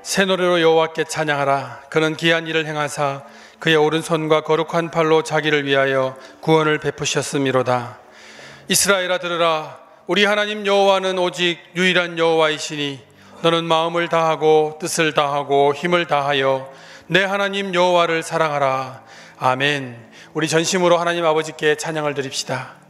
새 노래로 여호와께 찬양하라. 그는 기한 일을 행하사 그의 오른손과 거룩한 팔로 자기를 위하여 구원을 베푸셨음이로다. 이스라엘아 들으라. 우리 하나님 여호와는 오직 유일한 여호와이시니 너는 마음을 다하고 뜻을 다하고 힘을 다하여 내 하나님 여호와를 사랑하라. 아멘. 우리 전심으로 하나님 아버지께 찬양을 드립시다.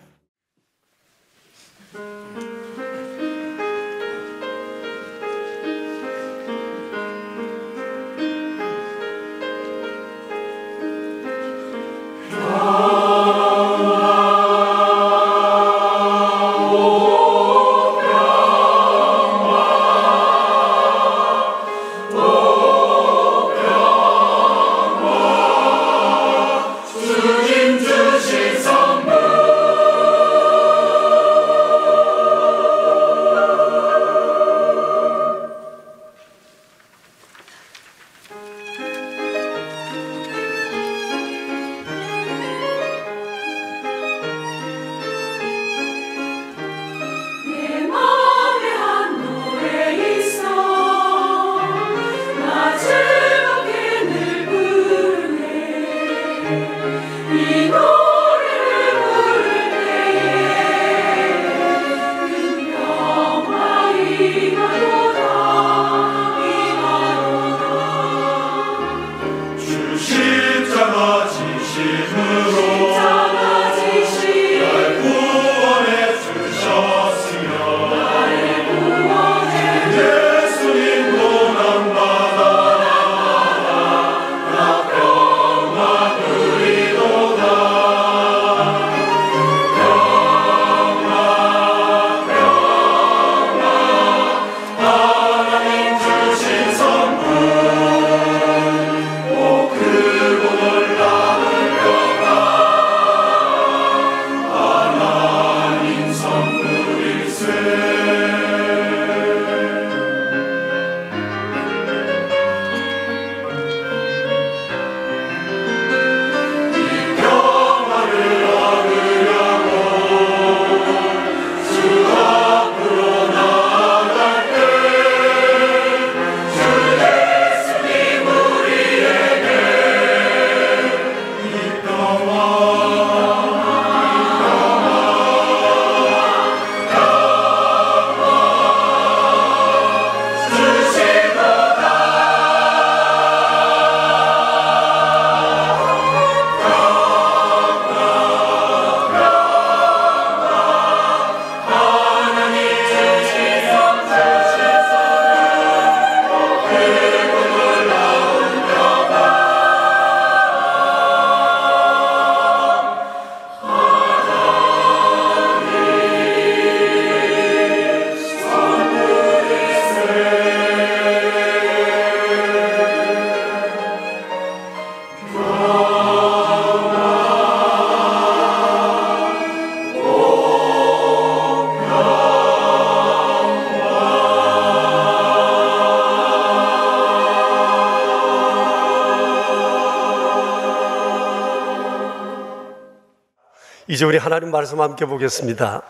이제 우리 하나님 말씀 함께 보겠습니다.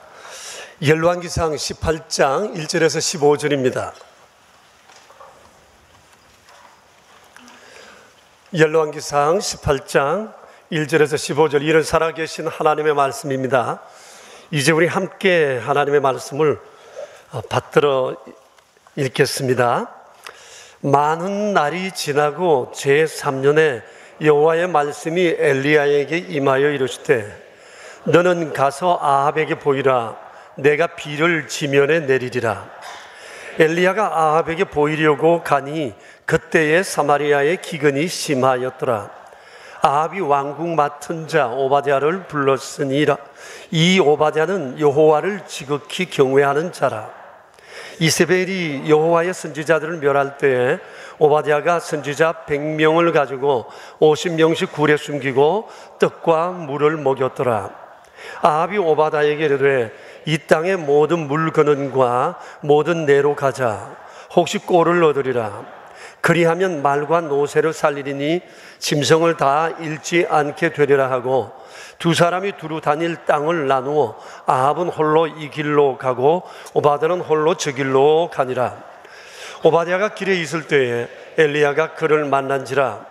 열왕기상 18장 1절에서 15절입니다. 열왕기상 18장 1절에서 15절, 이런 살아계신 하나님의 말씀입니다. 이제 우리 함께 하나님의 말씀을 받들어 읽겠습니다. 많은 날이 지나고 제3년에 여호와의 말씀이 엘리야에게 임하여 이르시되 너는 가서 아합에게 보이라. 내가 비를 지면에 내리리라. 엘리야가 아합에게 보이려고 가니 그때에 사마리아의 기근이 심하였더라. 아합이 왕궁 맡은 자 오바댜를 불렀으니라. 이 오바댜는 여호와를 지극히 경외하는 자라. 이세벨이 여호와의 선지자들을 멸할 때에 오바댜가 선지자 100명을 가지고 50명씩 굴에 숨기고 떡과 물을 먹였더라. 아합이 오바댜에게 이르되 이 땅의 모든 물건과 모든 내로 가자. 혹시 꼴을 얻으리라. 그리하면 말과 노새를 살리리니 짐승을 다 잃지 않게 되리라 하고 두 사람이 두루 다닐 땅을 나누어 아합은 홀로 이 길로 가고 오바댜는 홀로 저 길로 가니라. 오바댜가 길에 있을 때에 엘리야가 그를 만난지라.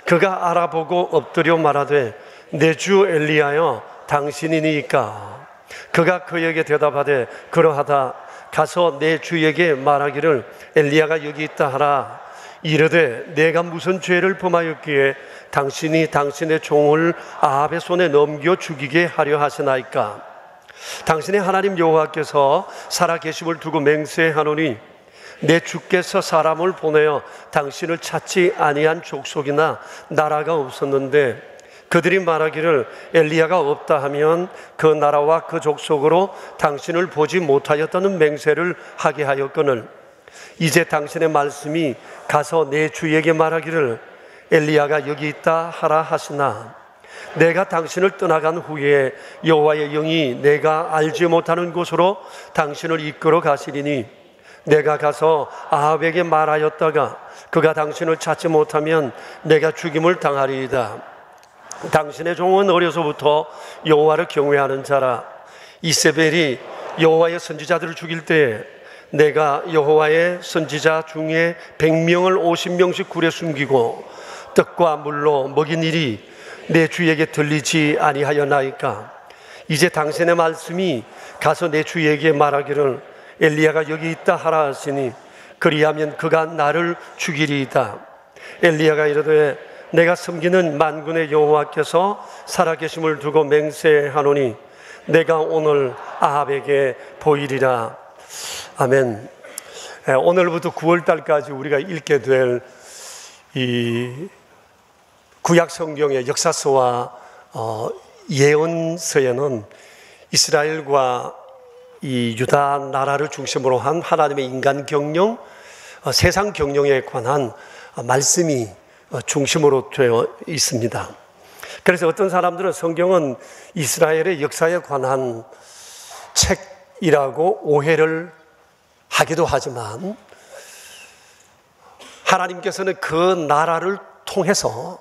그가 알아보고 엎드려 말하되 내 주 엘리야여 당신이니까. 그가 그에게 대답하되 그러하다. 가서 내 주에게 말하기를 엘리야가 여기 있다 하라. 이르되 내가 무슨 죄를 범하였기에 당신이 당신의 종을 아합의 손에 넘겨 죽이게 하려 하시나이까. 당신의 하나님 여호와께서 살아계심을 두고 맹세하노니 내 주께서 사람을 보내어 당신을 찾지 아니한 족속이나 나라가 없었는데 그들이 말하기를 엘리야가 없다 하면 그 나라와 그 족속으로 당신을 보지 못하였다는 맹세를 하게 하였거늘 이제 당신의 말씀이 가서 내 주에게 말하기를 엘리야가 여기 있다 하라 하시나 내가 당신을 떠나간 후에 여호와의 영이 내가 알지 못하는 곳으로 당신을 이끌어 가시리니 내가 가서 아합에게 말하였다가 그가 당신을 찾지 못하면 내가 죽임을 당하리이다. 당신의 종은 어려서부터 여호와를 경외하는 자라. 이세벨이 여호와의 선지자들을 죽일 때에 내가 여호와의 선지자 중에 100명을 50명씩 굴에 숨기고 떡과 물로 먹인 일이 내 주에게 들리지 아니하였나이까. 이제 당신의 말씀이 가서 내 주에게 말하기를 엘리야가 여기 있다 하라 하시니 그리하면 그가 나를 죽이리이다. 엘리야가 이르되 내가 섬기는 만군의 여호와께서 살아계심을 두고 맹세하노니 내가 오늘 아합에게 보이리라. 아멘. 오늘부터 9월달까지 우리가 읽게 될 이 구약 성경의 역사서와 예언서에는 이스라엘과 이 유다 나라를 중심으로 한 하나님의 인간 경영, 세상 경영에 관한 말씀이 중심으로 되어 있습니다. 그래서 어떤 사람들은 성경은 이스라엘의 역사에 관한 책이라고 오해를 하기도 하지만 하나님께서는 그 나라를 통해서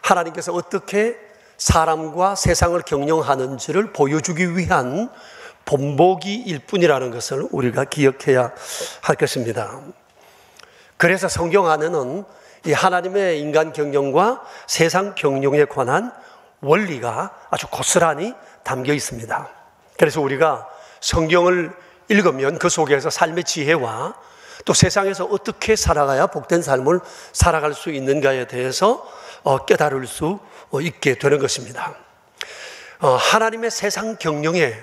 하나님께서 어떻게 사람과 세상을 경영하는지를 보여주기 위한 본보기일 뿐이라는 것을 우리가 기억해야 할 것입니다. 그래서 성경 안에는 이 하나님의 인간 경영과 세상 경영에 관한 원리가 아주 고스란히 담겨 있습니다. 그래서 우리가 성경을 읽으면 그 속에서 삶의 지혜와 또 세상에서 어떻게 살아가야 복된 삶을 살아갈 수 있는가에 대해서 깨달을 수 있게 되는 것입니다. 하나님의 세상 경영의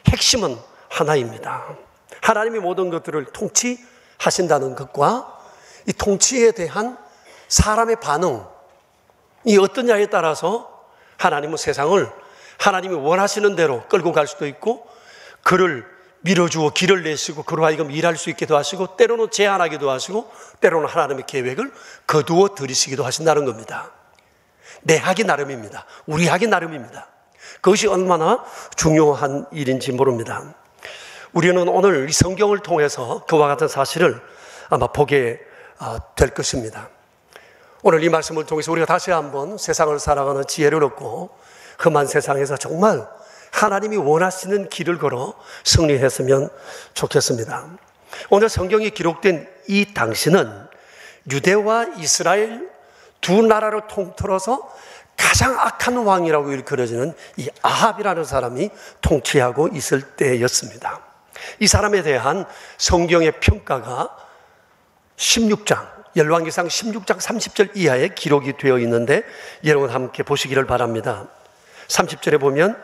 핵심은 하나입니다. 하나님이 모든 것들을 통치하신다는 것과 이 통치에 대한 사람의 반응이 어떠냐에 따라서 하나님은 세상을 하나님이 원하시는 대로 끌고 갈 수도 있고 그를 밀어주어 길을 내시고 그로 하여금 일할 수 있게도 하시고 때로는 제한하기도 하시고 때로는 하나님의 계획을 거두어 들이시기도 하신다는 겁니다. 내 하기 나름입니다. 우리 하기 나름입니다. 그것이 얼마나 중요한 일인지 모릅니다. 우리는 오늘 이 성경을 통해서 그와 같은 사실을 아마 보게 될 것입니다. 오늘 이 말씀을 통해서 우리가 다시 한번 세상을 살아가는 지혜를 얻고 험한 세상에서 정말 하나님이 원하시는 길을 걸어 승리했으면 좋겠습니다. 오늘 성경에 기록된 이 당시는 유대와 이스라엘 두 나라를 통틀어서 가장 악한 왕이라고 일컬어지는 이 아합이라는 사람이 통치하고 있을 때였습니다. 이 사람에 대한 성경의 평가가 16장, 열왕기상 16장 30절 이하에 기록이 되어 있는데 여러분 함께 보시기를 바랍니다. 30절에 보면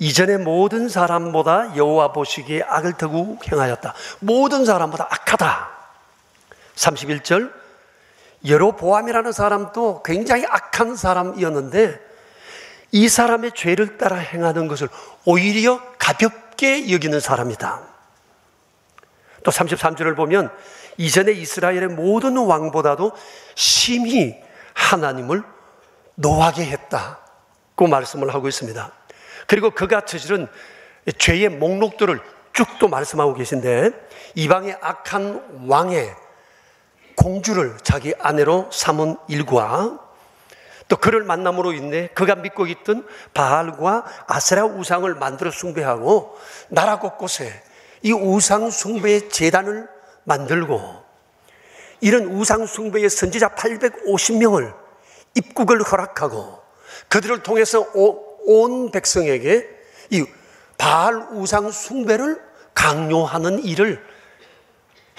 이전의 모든 사람보다 여호와 보시기에 악을 더욱 행하였다. 모든 사람보다 악하다. 31절 여로보암이라는 사람도 굉장히 악한 사람이었는데 이 사람의 죄를 따라 행하는 것을 오히려 가볍게 여기는 사람이다. 또 33절을 보면 이전에 이스라엘의 모든 왕보다도 심히 하나님을 노하게 했다고 말씀을 하고 있습니다. 그리고 그가 저지른 죄의 목록들을 쭉 또 말씀하고 계신데 이방의 악한 왕의 공주를 자기 아내로 삼은 일과 또 그를 만남으로 인해 그가 믿고 있던 바알과 아세라 우상을 만들어 숭배하고 나라 곳곳에 이 우상 숭배의 제단을 만들고 이런 우상숭배의 선지자 850명을 입국을 허락하고 그들을 통해서 온 백성에게 이 바알 우상숭배를 강요하는 일을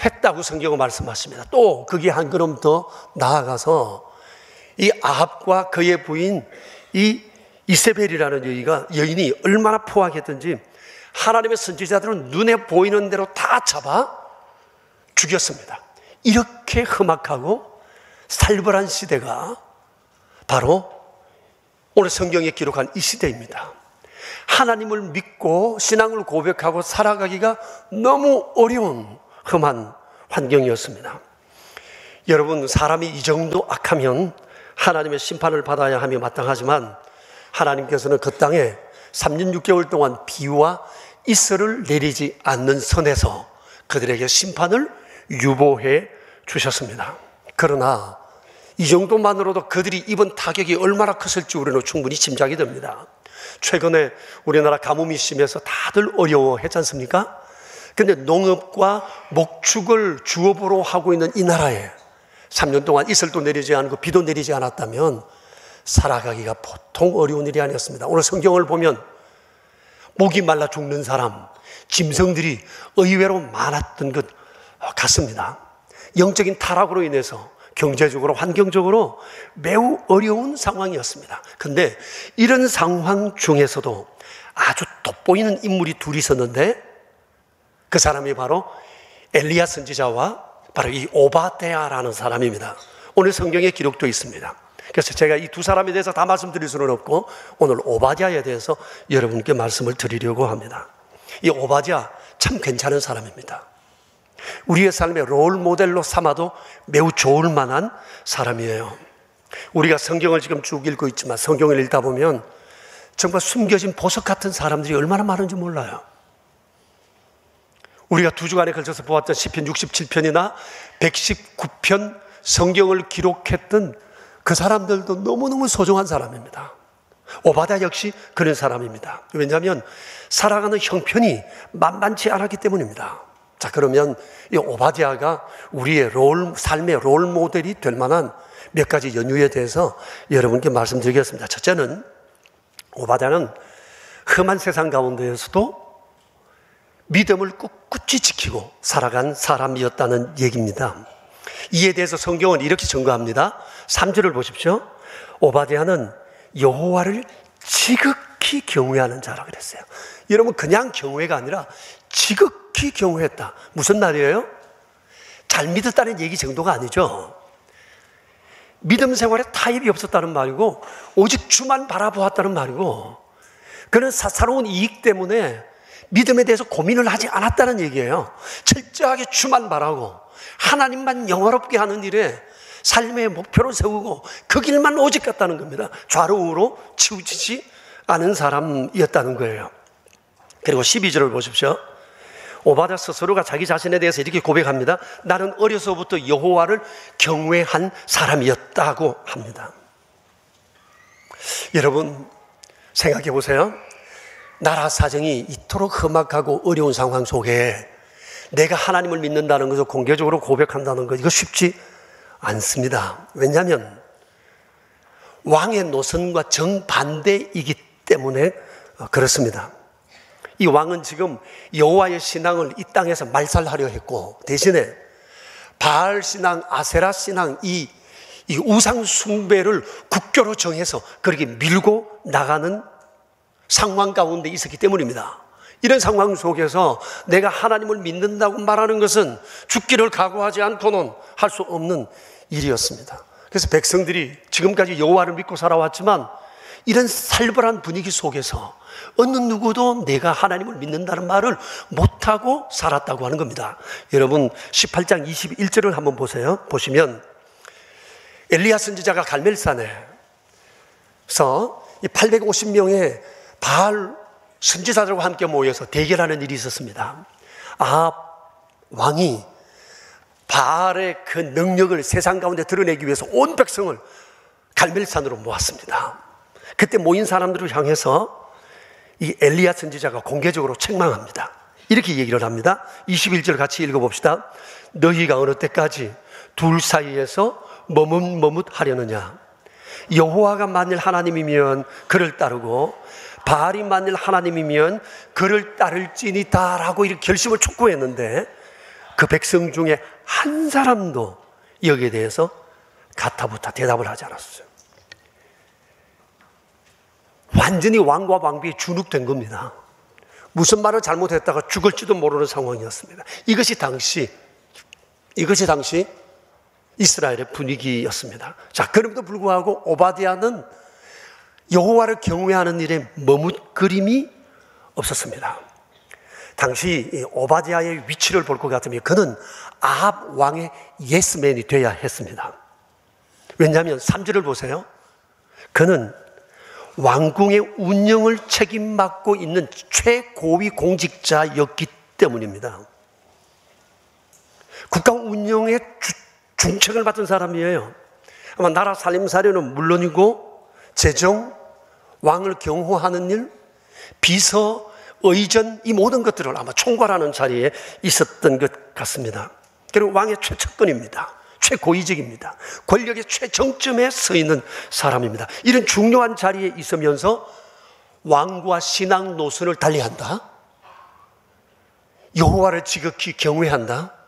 했다고 성경은 말씀하십니다. 또 거기에 한 걸음 더 나아가서 이 아합과 그의 부인 이 이세벨이라는 여인이 얼마나 포악했던지 하나님의 선지자들은 눈에 보이는 대로 다 잡아 죽였습니다. 이렇게 험악하고 살벌한 시대가 바로 오늘 성경에 기록한 이 시대입니다. 하나님을 믿고 신앙을 고백하고 살아가기가 너무 어려운 험한 환경이었습니다. 여러분, 사람이 이 정도 악하면 하나님의 심판을 받아야 하며 마땅하지만 하나님께서는 그 땅에 3년 6개월 동안 비와 이슬을 내리지 않는 선에서 그들에게 심판을 유보해 주셨습니다. 그러나 이 정도만으로도 그들이 입은 타격이 얼마나 컸을지 우리는 충분히 짐작이 됩니다. 최근에 우리나라 가뭄이 심해서 다들 어려워했지 않습니까? 근데 농업과 목축을 주업으로 하고 있는 이 나라에 3년 동안 이슬도 내리지 않고 비도 내리지 않았다면 살아가기가 보통 어려운 일이 아니었습니다. 오늘 성경을 보면 목이 말라 죽는 사람, 짐승들이 의외로 많았던 것 같습니다. 영적인 타락으로 인해서 경제적으로, 환경적으로 매우 어려운 상황이었습니다. 그런데 이런 상황 중에서도 아주 돋보이는 인물이 둘이 있었는데 그 사람이 바로 엘리야 선지자와 바로 이 오바댜라는 사람입니다. 오늘 성경에 기록되어 있습니다. 그래서 제가 이 두 사람에 대해서 다 말씀드릴 수는 없고 오늘 오바댜에 대해서 여러분께 말씀을 드리려고 합니다. 이 오바댜 참 괜찮은 사람입니다. 우리의 삶의 롤 모델로 삼아도 매우 좋을 만한 사람이에요. 우리가 성경을 지금 쭉 읽고 있지만 성경을 읽다 보면 정말 숨겨진 보석 같은 사람들이 얼마나 많은지 몰라요. 우리가 두 주간에 걸쳐서 보았던 시편 67편이나 119편 성경을 기록했던 그 사람들도 너무너무 소중한 사람입니다. 오바댜 역시 그런 사람입니다. 왜냐하면 살아가는 형편이 만만치 않았기 때문입니다. 자, 그러면 이 오바댜가 우리의 삶의 롤 모델이 될 만한 몇 가지 연유에 대해서 여러분께 말씀드리겠습니다. 첫째는 오바댜는 험한 세상 가운데에서도 믿음을 꿋꿋이 지키고 살아간 사람이었다는 얘기입니다. 이에 대해서 성경은 이렇게 증거합니다. 3절을 보십시오. 오바댜는 여호와를 지극히 경외하는 자라 그랬어요. 여러분, 그냥 경외가 아니라 지극히 경외했다. 무슨 말이에요? 잘 믿었다는 얘기 정도가 아니죠. 믿음 생활에 타협이 없었다는 말이고 오직 주만 바라보았다는 말이고 그는 사사로운 이익 때문에 믿음에 대해서 고민을 하지 않았다는 얘기예요. 철저하게 주만 바라고 하나님만 영화롭게 하는 일에 삶의 목표를 세우고 그 길만 오직 갔다는 겁니다. 좌로우로 치우치지 않은 사람이었다는 거예요. 그리고 12절을 보십시오. 오바댜 스스로가 자기 자신에 대해서 이렇게 고백합니다. 나는 어려서부터 여호와를 경외한 사람이었다고 합니다. 여러분, 생각해 보세요. 나라 사정이 이토록 험악하고 어려운 상황 속에 내가 하나님을 믿는다는 것을 공개적으로 고백한다는 것, 이거 쉽지 않습니다. 왜냐하면 왕의 노선과 정반대이기 때문에 그렇습니다. 이 왕은 지금 여호와의 신앙을 이 땅에서 말살하려 했고 대신에 바알 신앙, 아세라 신앙, 이 우상 숭배를 국교로 정해서 그렇게 밀고 나가는 상황 가운데 있었기 때문입니다. 이런 상황 속에서 내가 하나님을 믿는다고 말하는 것은 죽기를 각오하지 않고는 할 수 없는 일이었습니다. 그래서 백성들이 지금까지 여호와를 믿고 살아왔지만 이런 살벌한 분위기 속에서 어느 누구도 내가 하나님을 믿는다는 말을 못하고 살았다고 하는 겁니다. 여러분 18장 21절을 한번 보세요. 보시면 엘리야 선지자가 갈멜산에서 이 850명의 바알 선지자들과 함께 모여서 대결하는 일이 있었습니다. 아합 왕이 바알의 그 능력을 세상 가운데 드러내기 위해서 온 백성을 갈멜산으로 모았습니다. 그때 모인 사람들을 향해서 이 엘리야 선지자가 공개적으로 책망합니다. 이렇게 얘기를 합니다. 21절 같이 읽어봅시다. 너희가 어느 때까지 둘 사이에서 머뭇머뭇하려느냐? 여호와가 만일 하나님이면 그를 따르고 바알이 만일 하나님이면 그를 따를지니다라고 이렇게 결심을 촉구했는데 그 백성 중에 한 사람도 여기에 대해서 가타부타 대답을 하지 않았어요. 완전히 왕과 왕비에 주눅된 겁니다. 무슨 말을 잘못했다가 죽을지도 모르는 상황이었습니다. 이것이 당시 이스라엘의 분위기였습니다. 자, 그럼에도 불구하고 오바댜는 여호와를 경외하는 일에 머뭇거림이 없었습니다. 당시 오바댜의 위치를 볼 것 같으면 그는 아합 왕의 예스맨이 되어야 했습니다. 왜냐하면 3절을 보세요. 그는 왕궁의 운영을 책임맡고 있는 최고위 공직자였기 때문입니다. 국가 운영의 중책을 맡은 사람이에요. 아마 나라 살림살이는 물론이고 재정, 왕을 경호하는 일, 비서, 의전 이 모든 것들을 아마 총괄하는 자리에 있었던 것 같습니다. 그리고 왕의 최측근입니다. 최고위직입니다. 권력의 최정점에 서 있는 사람입니다. 이런 중요한 자리에 있으면서 왕과 신앙 노선을 달리한다. 여호와를 지극히 경외한다.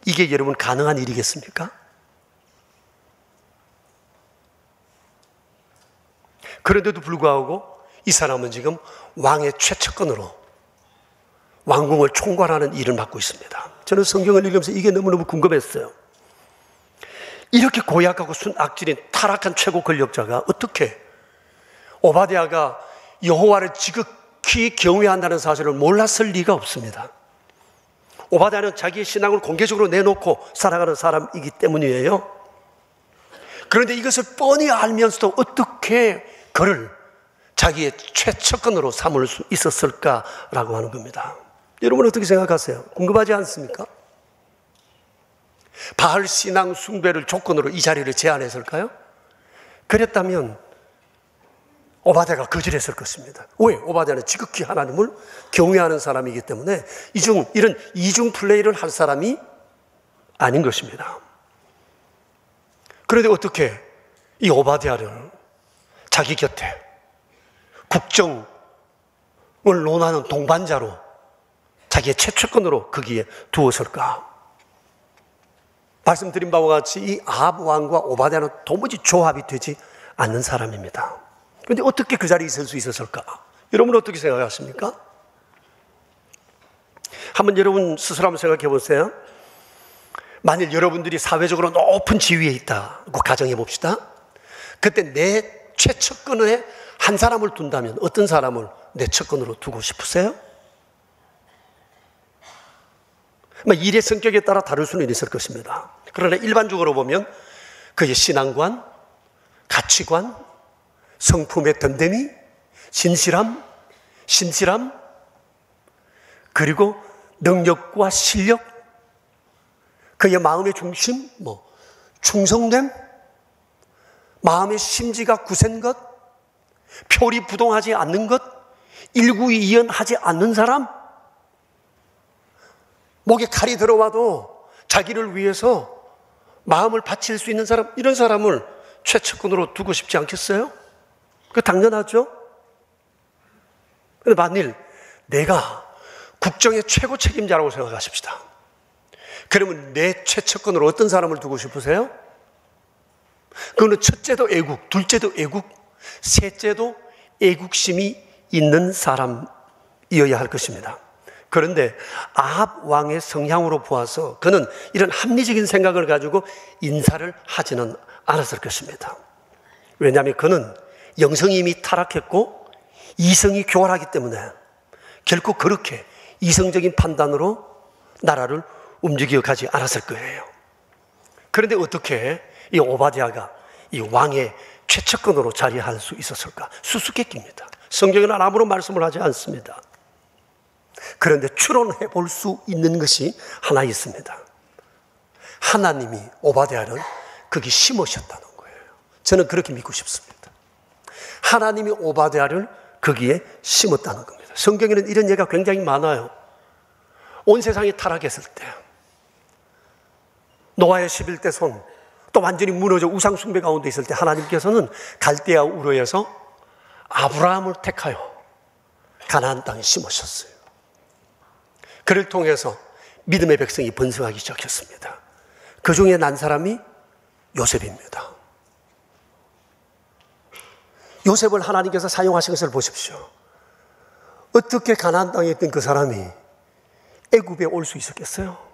이게 여러분 가능한 일이겠습니까? 그런데도 불구하고 이 사람은 지금 왕의 최측근으로 왕궁을 총괄하는 일을 맡고 있습니다. 저는 성경을 읽으면서 이게 너무너무 궁금했어요. 이렇게 고약하고 순악질인 타락한 최고 권력자가 어떻게 오바댜가 여호와를 지극히 경외한다는 사실을 몰랐을 리가 없습니다. 오바댜는 자기의 신앙을 공개적으로 내놓고 살아가는 사람이기 때문이에요. 그런데 이것을 뻔히 알면서도 어떻게 그를 자기의 최측근으로 삼을 수 있었을까라고 하는 겁니다. 여러분 어떻게 생각하세요? 궁금하지 않습니까? 바알 신앙 숭배를 조건으로 이 자리를 제안했을까요? 그랬다면 오바댜가 거절했을 것입니다. 왜? 오바댜는 지극히 하나님을 경외하는 사람이기 때문에 이런 이중 플레이를 할 사람이 아닌 것입니다. 그런데 어떻게 이 오바댜를 자기 곁에 국정을 논하는 동반자로 자기의 최측근으로 거기에 두었을까? 말씀드린 바와 같이 이 아합 왕과 오바댜는 도무지 조합이 되지 않는 사람입니다. 그런데 어떻게 그 자리에 있을 수 있었을까? 여러분 어떻게 생각하십니까? 한번 여러분 스스로 한번 생각해 보세요. 만일 여러분들이 사회적으로 높은 지위에 있다고 가정해 봅시다. 그때 내 최측근에 한 사람을 둔다면 어떤 사람을 내 측근으로 두고 싶으세요? 일의 성격에 따라 다를 수는 있을 것입니다. 그러나 일반적으로 보면 그의 신앙관, 가치관, 성품의 덤됨이, 신실함, 그리고 능력과 실력, 그의 마음의 중심, 충성됨, 마음의 심지가 굳은 것, 표리부동하지 않는 것, 일구이연하지 않는 사람, 목에 칼이 들어와도 자기를 위해서 마음을 바칠 수 있는 사람, 이런 사람을 최측근으로 두고 싶지 않겠어요? 그거 당연하죠? 그런데 만일 내가 국정의 최고 책임자라고 생각하십시다. 그러면 내 최측근으로 어떤 사람을 두고 싶으세요? 그거는 첫째도 애국, 둘째도 애국, 셋째도 애국심이 있는 사람이어야 할 것입니다. 그런데 아합 왕의 성향으로 보아서 그는 이런 합리적인 생각을 가지고 인사를 하지는 않았을 것입니다. 왜냐하면 그는 영성이 이미 타락했고 이성이 교활하기 때문에 결코 그렇게 이성적인 판단으로 나라를 움직여 가지 않았을 거예요. 그런데 어떻게 이 오바댜가 이 왕의 최측근으로 자리할 수 있었을까? 수수께끼입니다. 성경에는 아무런 말씀을 하지 않습니다. 그런데 추론해 볼 수 있는 것이 하나 있습니다. 하나님이 오바댜를 거기 심으셨다는 거예요. 저는 그렇게 믿고 싶습니다. 하나님이 오바댜를 거기에 심었다는 겁니다. 성경에는 이런 예가 굉장히 많아요. 온 세상이 타락했을 때 노아의 11대 손, 또 완전히 무너져 우상 숭배 가운데 있을 때 하나님께서는 갈대아 우르에서 아브라함을 택하여 가나안 땅에 심으셨어요. 그를 통해서 믿음의 백성이 번성하기 시작했습니다. 그 중에 난 사람이 요셉입니다. 요셉을 하나님께서 사용하신 것을 보십시오. 어떻게 가나안 땅에 있던 그 사람이 애굽에 올 수 있었겠어요?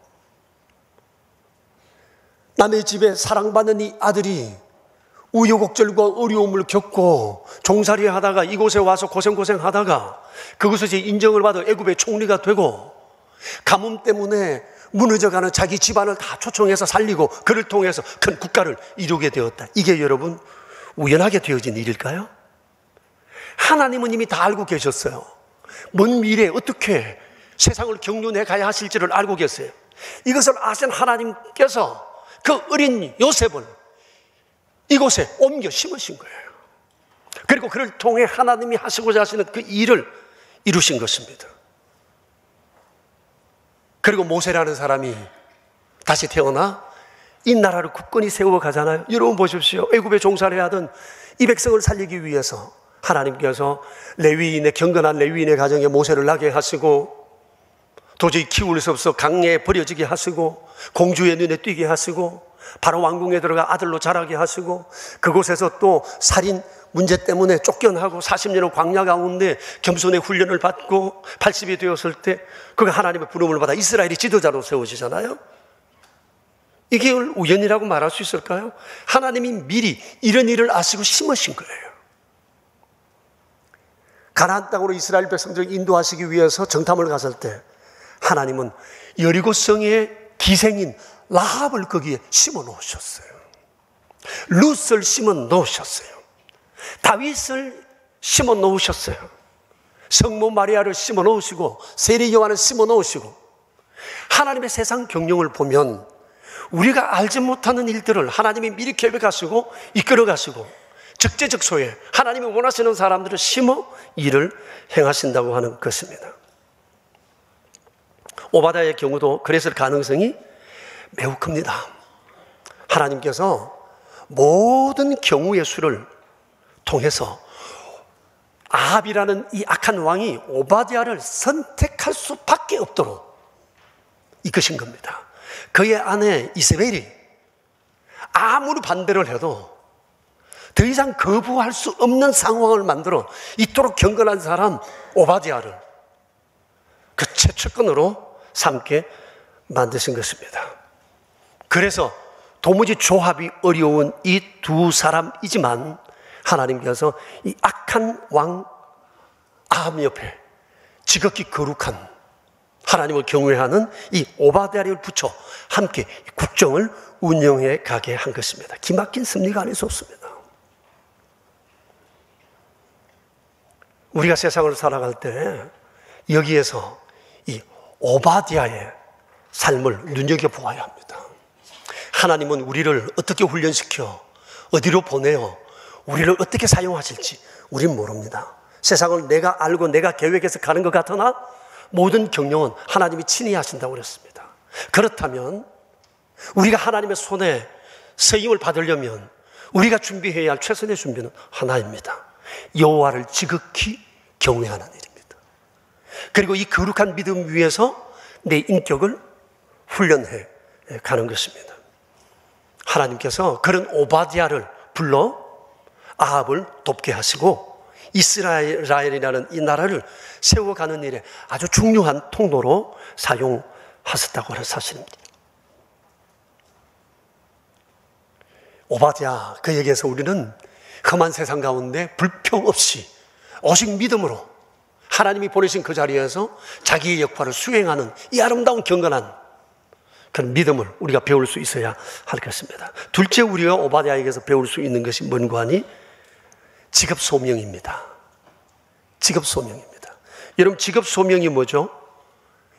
남의 집에 사랑받는 이 아들이 우여곡절과 어려움을 겪고 종살이 하다가 이곳에 와서 고생하다가 그곳에서 인정을 받아 애굽의 총리가 되고 가뭄 때문에 무너져가는 자기 집안을 다 초청해서 살리고 그를 통해서 큰 국가를 이루게 되었다. 이게 여러분 우연하게 되어진 일일까요? 하나님은 이미 다 알고 계셨어요. 먼 미래에 어떻게 세상을 경륜해 가야 하실지를 알고 계세요. 이것을 아신 하나님께서 그 어린 요셉을 이곳에 옮겨 심으신 거예요. 그리고 그를 통해 하나님이 하시고자 하시는 그 일을 이루신 것입니다. 그리고 모세라는 사람이 다시 태어나 이 나라를 굳건히 세워 가잖아요. 여러분 보십시오. 애굽에 종살이 하던 이 백성을 살리기 위해서 하나님께서 레위인의 경건한 레위인의 가정에 모세를 나게 하시고 도저히 키울 수 없어 강에 버려지게 하시고 공주의 눈에 띄게 하시고 바로 왕궁에 들어가 아들로 자라게 하시고 그곳에서 또 살인 문제 때문에 쫓겨나고 40년을 광야 가운데 겸손의 훈련을 받고 80이 되었을 때 그가 하나님의 부름을 받아 이스라엘의 지도자로 세워지잖아요. 이게 우연이라고 말할 수 있을까요? 하나님이 미리 이런 일을 아시고 심으신 거예요. 가나안 땅으로 이스라엘 백성들을 인도하시기 위해서 정탐을 갔을 때 하나님은 여리고성의 기생인 라합을 거기에 심어 놓으셨어요. 룻을 심어 놓으셨어요. 다윗을 심어 놓으셨어요. 성모 마리아를 심어 놓으시고 세리 요한을 심어 놓으시고 하나님의 세상 경영을 보면 우리가 알지 못하는 일들을 하나님이 미리 계획하시고 이끌어 가시고 적재적소에 하나님이 원하시는 사람들을 심어 일을 행하신다고 하는 것입니다. 오바댜의 경우도 그랬을 가능성이 매우 큽니다. 하나님께서 모든 경우의 수를 통해서 아합이라는 이 악한 왕이 오바댜를 선택할 수밖에 없도록 이끄신 겁니다. 그의 아내 이세벨이 아무리 반대를 해도 더 이상 거부할 수 없는 상황을 만들어 이토록 경건한 사람 오바댜를 그 최측근으로 삼게 만드신 것입니다. 그래서 도무지 조합이 어려운 이 두 사람이지만 하나님께서 이 악한 왕 아합 옆에 지극히 거룩한 하나님을 경외하는 이 오바댜를 붙여 함께 국정을 운영해 가게 한 것입니다. 기막힌 섭리가 아닐 수 없습니다. 우리가 세상을 살아갈 때 여기에서 이 오바댜의 삶을 눈여겨보아야 합니다. 하나님은 우리를 어떻게 훈련시켜 어디로 보내어 우리를 어떻게 사용하실지 우린 모릅니다. 세상을 내가 알고 내가 계획해서 가는 것 같으나 모든 경영은 하나님이 친히 하신다고 그랬습니다. 그렇다면 우리가 하나님의 손에 쓰임을 받으려면 우리가 준비해야 할 최선의 준비는 하나입니다. 여호와를 지극히 경외하는 일입니다. 그리고 이 거룩한 믿음 위에서 내 인격을 훈련해 가는 것입니다. 하나님께서 그런 오바댜를 불러 아합을 돕게 하시고 이스라엘이라는 이 나라를 세워가는 일에 아주 중요한 통로로 사용하셨다고 하는 사실입니다. 오바댜 그에게서 우리는 험한 세상 가운데 불평 없이 오직 믿음으로 하나님이 보내신 그 자리에서 자기의 역할을 수행하는 이 아름다운 경건한 그런 믿음을 우리가 배울 수 있어야 할 것입니다. 둘째 우리가 오바댜에게서 배울 수 있는 것이 뭔가 하니 직업 소명입니다. 직업 소명입니다. 여러분 직업 소명이 뭐죠?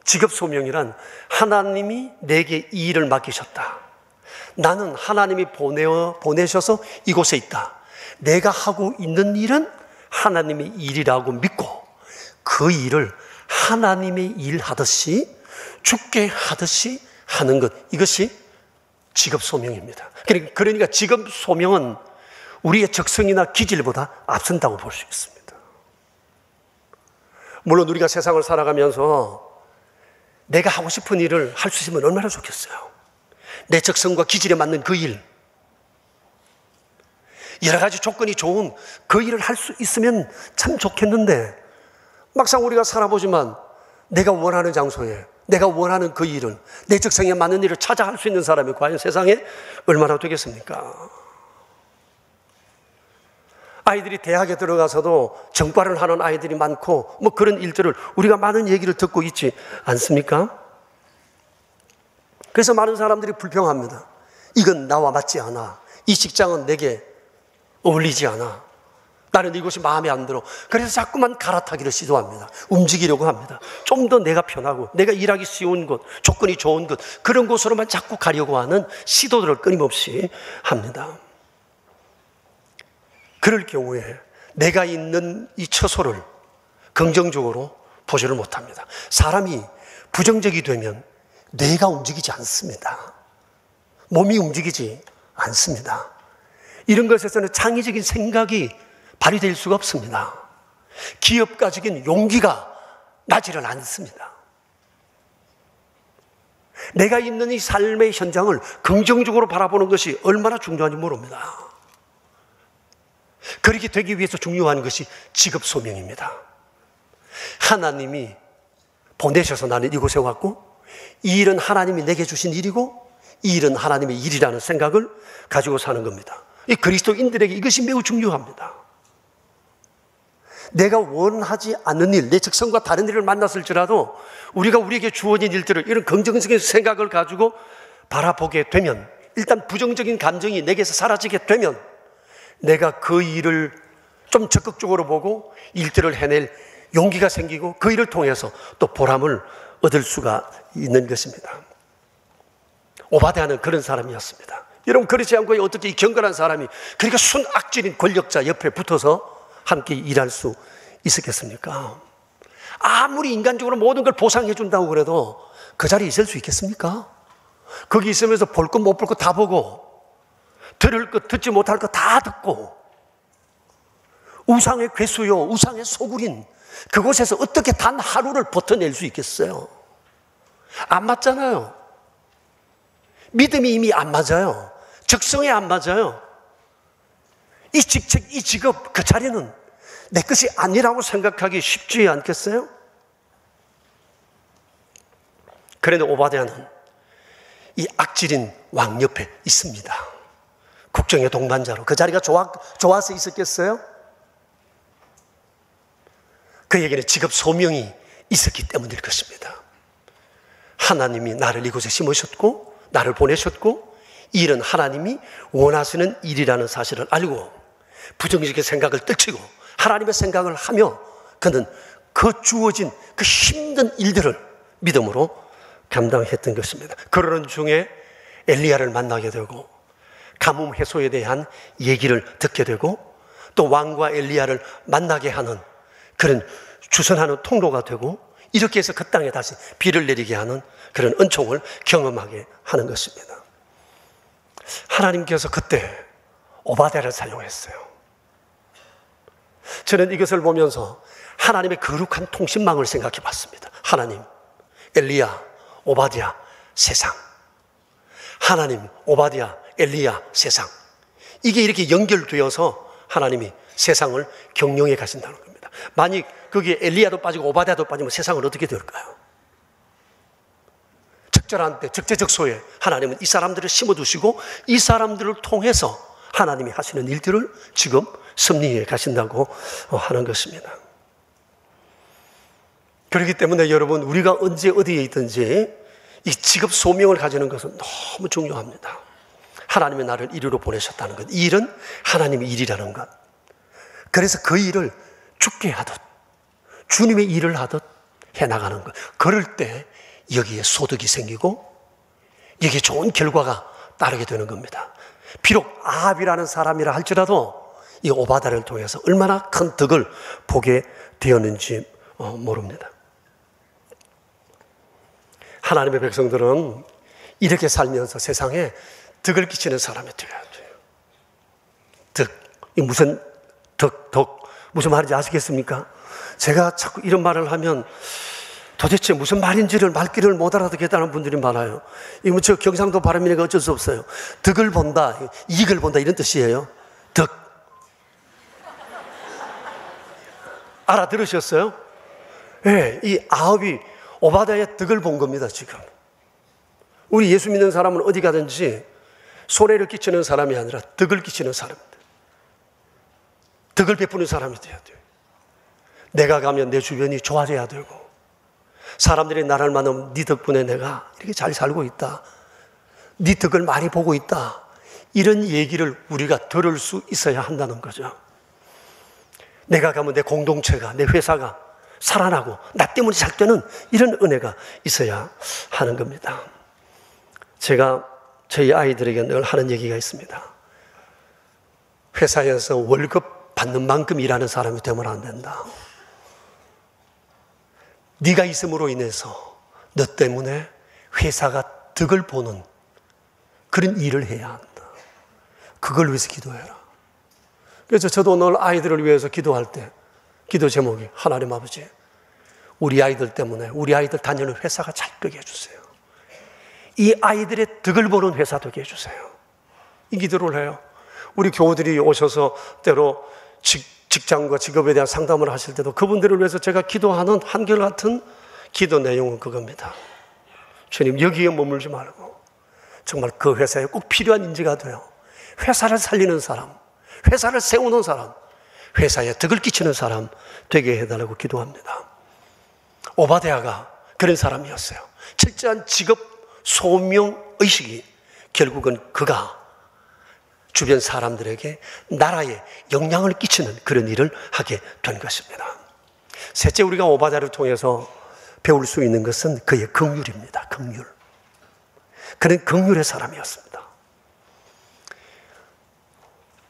직업 소명이란 하나님이 내게 이 일을 맡기셨다. 나는 하나님이 보내셔서 이곳에 있다. 내가 하고 있는 일은 하나님의 일이라고 믿고 그 일을 하나님의 일 하듯이 죽게 하듯이 하는 것, 이것이 직업 소명입니다. 그러니까 직업 소명은 우리의 적성이나 기질보다 앞선다고 볼 수 있습니다. 물론 우리가 세상을 살아가면서 내가 하고 싶은 일을 할 수 있으면 얼마나 좋겠어요. 내 적성과 기질에 맞는 그 일, 여러 가지 조건이 좋은 그 일을 할 수 있으면 참 좋겠는데, 막상 우리가 살아보지만 내가 원하는 장소에, 내가 원하는 그 일을, 내 적성에 맞는 일을 찾아 할 수 있는 사람이 과연 세상에 얼마나 되겠습니까? 아이들이 대학에 들어가서도 전과를 하는 아이들이 많고 뭐 그런 일들을 우리가 많은 얘기를 듣고 있지 않습니까? 그래서 많은 사람들이 불평합니다. 이건 나와 맞지 않아. 이 직장은 내게 어울리지 않아. 나는 이곳이 마음에 안 들어. 그래서 자꾸만 갈아타기를 시도합니다. 움직이려고 합니다. 좀 더 내가 편하고 내가 일하기 쉬운 곳, 조건이 좋은 곳, 그런 곳으로만 자꾸 가려고 하는 시도들을 끊임없이 합니다. 그럴 경우에 내가 있는 이 처소를 긍정적으로 보지를 못합니다. 사람이 부정적이 되면 뇌가 움직이지 않습니다. 몸이 움직이지 않습니다. 이런 것에서는 창의적인 생각이 발휘될 수가 없습니다. 기업가적인 용기가 나지를 않습니다. 내가 있는 이 삶의 현장을 긍정적으로 바라보는 것이 얼마나 중요한지 모릅니다. 그렇게 되기 위해서 중요한 것이 직업 소명입니다. 하나님이 보내셔서 나는 이곳에 왔고, 이 일은 하나님이 내게 주신 일이고, 이 일은 하나님의 일이라는 생각을 가지고 사는 겁니다. 이 그리스도인들에게 이것이 매우 중요합니다. 내가 원하지 않는 일, 내 적성과 다른 일을 만났을지라도 우리가 우리에게 주어진 일들을 이런 긍정적인 생각을 가지고 바라보게 되면, 일단 부정적인 감정이 내게서 사라지게 되면 내가 그 일을 좀 적극적으로 보고 일들을 해낼 용기가 생기고 그 일을 통해서 또 보람을 얻을 수가 있는 것입니다. 오바댜는 그런 사람이었습니다. 여러분, 그렇지 않고 어떻게 이 경건한 사람이 그러니까 순악질인 권력자 옆에 붙어서 함께 일할 수 있었겠습니까? 아무리 인간적으로 모든 걸 보상해 준다고 그래도 그 자리에 있을 수 있겠습니까? 거기 있으면서 볼 것 못 볼 것 다 보고, 들을 것 듣지 못할 것 다 듣고, 우상의 괴수요, 우상의 소굴인 그곳에서 어떻게 단 하루를 버텨낼 수 있겠어요? 안 맞잖아요. 믿음이 이미 안 맞아요. 적성에 안 맞아요. 이 직책, 이 직업, 그 자리는 내 것이 아니라고 생각하기 쉽지 않겠어요? 그런데 오바댜는 이 악질인 왕 옆에 있습니다. 국정의 동반자로. 그 자리가 좋아서 있었겠어요? 그에게는 직업 소명이 있었기 때문일 것입니다. 하나님이 나를 이곳에 심으셨고 나를 보내셨고 이 일은 하나님이 원하시는 일이라는 사실을 알고 부정적인 생각을 떨치고 하나님의 생각을 하며 그는 그 주어진 그 힘든 일들을 믿음으로 감당했던 것입니다. 그러는 중에 엘리야를 만나게 되고 가뭄 해소에 대한 얘기를 듣게 되고 또 왕과 엘리야를 만나게 하는 그런 주선하는 통로가 되고 이렇게 해서 그 땅에 다시 비를 내리게 하는 그런 은총을 경험하게 하는 것입니다. 하나님께서 그때 오바댜를 사용했어요. 저는 이것을 보면서 하나님의 거룩한 통신망을 생각해 봤습니다. 하나님, 엘리야, 오바댜, 세상. 하나님, 오바댜, 엘리야, 세상. 이게 이렇게 연결되어서 하나님이 세상을 경영해 가신다는 겁니다. 만약 거기에 엘리야도 빠지고 오바댜도 빠지면 세상은 어떻게 될까요? 적절한 때 적재적소에 하나님은 이 사람들을 심어두시고 이 사람들을 통해서 하나님이 하시는 일들을 지금 섭리해 가신다고 하는 것입니다. 그렇기 때문에 여러분, 우리가 언제 어디에 있든지 이 직업 소명을 가지는 것은 너무 중요합니다. 하나님의 나를 이리로 보내셨다는 것, 이 일은 하나님의 일이라는 것. 그래서 그 일을 죽게 하듯 주님의 일을 하듯 해나가는 것. 그럴 때 여기에 소득이 생기고 여기에 좋은 결과가 따르게 되는 겁니다. 비록 아합이라는 사람이라 할지라도 이 오바댜를 통해서 얼마나 큰 덕을 보게 되었는지 모릅니다. 하나님의 백성들은 이렇게 살면서 세상에 덕을 끼치는 사람이 되어야 돼요. 덕. 이 무슨 덕. 무슨 말인지 아시겠습니까? 제가 자꾸 이런 말을 하면 도대체 무슨 말인지를 말귀를 못 알아듣겠다는 분들이 많아요. 이거 저 경상도 발음이니까 어쩔 수 없어요. 덕을 본다, 이익을 본다 이런 뜻이에요. 덕. 알아들으셨어요? 네, 이 아합이 오바댜의 덕을 본 겁니다, 지금. 우리 예수 믿는 사람은 어디 가든지 손해를 끼치는 사람이 아니라 덕을 끼치는 사람입니다. 덕을 베푸는 사람이 돼야 돼요. 내가 가면 내 주변이 좋아져야 되고, 사람들이 나를 만나면 네 덕분에 내가 이렇게 잘 살고 있다, 네 덕을 많이 보고 있다, 이런 얘기를 우리가 들을 수 있어야 한다는 거죠. 내가 가면 내 공동체가, 내 회사가 살아나고 나 때문에 잘 되는 이런 은혜가 있어야 하는 겁니다. 제가 저희 아이들에게 늘 하는 얘기가 있습니다. 회사에서 월급 받는 만큼 일하는 사람이 되면 안 된다. 네가 있음으로 인해서 너 때문에 회사가 덕을 보는 그런 일을 해야 한다. 그걸 위해서 기도해라. 그래서 저도 늘 아이들을 위해서 기도할 때 기도 제목이 하나님 아버지, 우리 아이들 때문에 우리 아이들 다니는 회사가 잘 되게 해주세요. 이 아이들의 덕을 보는 회사 되게 해주세요. 이 기도를 해요. 우리 교우들이 오셔서 때로 직장과 직업에 대한 상담을 하실 때도 그분들을 위해서 제가 기도하는 한결같은 기도 내용은 그겁니다. 주님, 여기에 머물지 말고 정말 그 회사에 꼭 필요한 인재가 돼요. 회사를 살리는 사람, 회사를 세우는 사람, 회사에 덕을 끼치는 사람 되게 해달라고 기도합니다. 오바댜가 그런 사람이었어요. 철저한 직업 소명의식이 결국은 그가 주변 사람들에게 나라에 영향을 끼치는 그런 일을 하게 된 것입니다. 셋째, 우리가 오바댜를 통해서 배울 수 있는 것은 그의 긍휼입니다. 긍휼. 그는 긍휼의 사람이었습니다.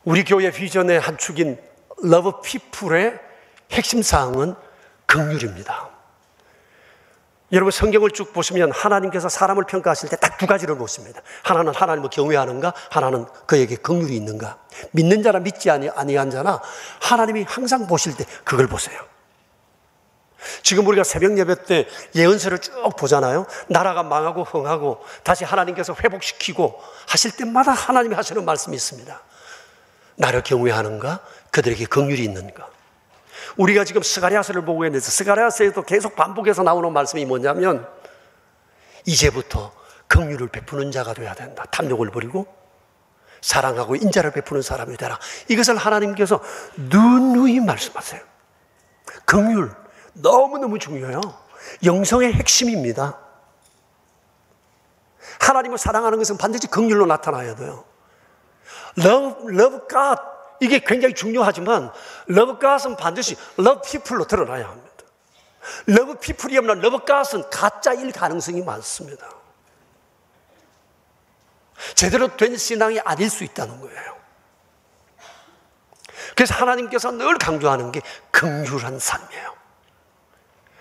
우리 교회 비전의 한 축인 러브 피플의 핵심 사항은 긍휼입니다. 여러분, 성경을 쭉 보시면 하나님께서 사람을 평가하실 때 딱 두 가지를 보십니다. 하나는 하나님을 경외하는가, 하나는 그에게 긍휼이 있는가. 믿는 자나 믿지 아니한 자나 하나님이 항상 보실 때 그걸 보세요. 지금 우리가 새벽 예배 때 예언서를 쭉 보잖아요. 나라가 망하고 흥하고 다시 하나님께서 회복시키고 하실 때마다 하나님이 하시는 말씀이 있습니다. 나를 경외하는가, 그들에게 긍휼이 있는가. 우리가 지금 스가랴서를 보고 있는데 스가랴서에도 계속 반복해서 나오는 말씀이 뭐냐면 이제부터 긍휼을 베푸는 자가 되어야 된다. 탐욕을 버리고 사랑하고 인자를 베푸는 사람이 되라. 이것을 하나님께서 누누이 말씀하세요. 긍휼 너무너무 중요해요. 영성의 핵심입니다. 하나님을 사랑하는 것은 반드시 긍휼로 나타나야 돼요. Love God, 이게 굉장히 중요하지만 Love God은 반드시 Love People로 드러나야 합니다. Love People이 없는 Love God은 가짜일 가능성이 많습니다. 제대로 된 신앙이 아닐 수 있다는 거예요. 그래서 하나님께서 늘 강조하는 게 긍휼한 삶이에요.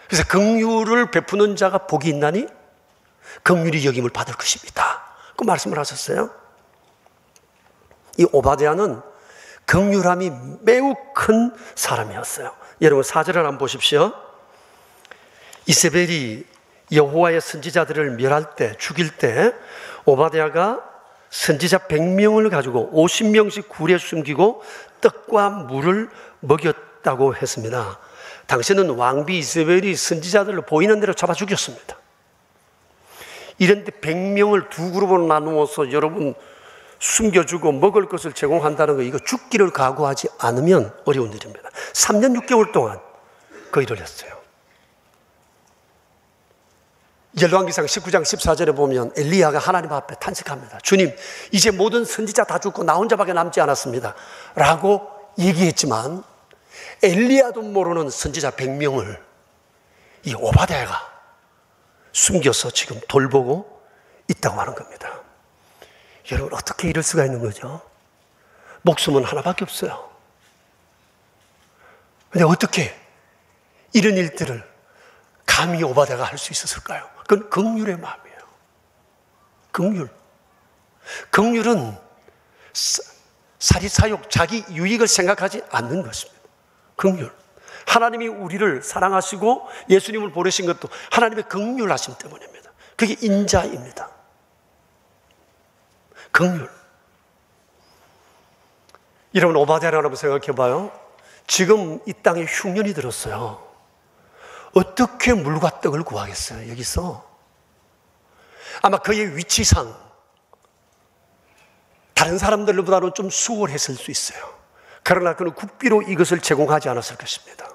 그래서 긍휼을 베푸는 자가 복이 있나니 긍휼이 여김을 받을 것입니다. 그 말씀을 하셨어요. 이 오바댜는 긍휼함이 매우 큰 사람이었어요. 여러분 4절을 한번 보십시오. 이세벨이 여호와의 선지자들을 멸할 때, 죽일 때 오바댜가 선지자 100명을 가지고 50명씩 굴에 숨기고 떡과 물을 먹였다고 했습니다. 당시에는 왕비 이세벨이 선지자들을 보이는 대로 잡아 죽였습니다. 이런데 100명을 두 그룹으로 나누어서 여러분 숨겨주고 먹을 것을 제공한다는 거, 이거 죽기를 각오하지 않으면 어려운 일입니다. 3년 6개월 동안 그 일을 했어요. 열왕기상 19장 14절에 보면 엘리야가 하나님 앞에 탄식합니다. 주님, 이제 모든 선지자 다 죽고 나 혼자밖에 남지 않았습니다 라고 얘기했지만 엘리야도 모르는 선지자 100명을 이 오바댜가 숨겨서 지금 돌보고 있다고 하는 겁니다. 여러분, 어떻게 이럴 수가 있는 거죠? 목숨은 하나밖에 없어요. 근데 어떻게 이런 일들을 감히 오바댜가 할 수 있었을까요? 그건 긍휼의 마음이에요. 긍휼. 긍휼은 사리사욕, 자기 유익을 생각하지 않는 것입니다. 긍휼. 하나님이 우리를 사랑하시고 예수님을 보내신 것도 하나님의 긍휼하심 때문입니다. 그게 인자입니다. 긍휼. 여러분, 오바댜를 한번 생각해 봐요. 지금 이 땅에 흉년이 들었어요. 어떻게 물과 떡을 구하겠어요, 여기서? 아마 그의 위치상 다른 사람들보다는 좀 수월했을 수 있어요. 그러나 그는 국비로 이것을 제공하지 않았을 것입니다.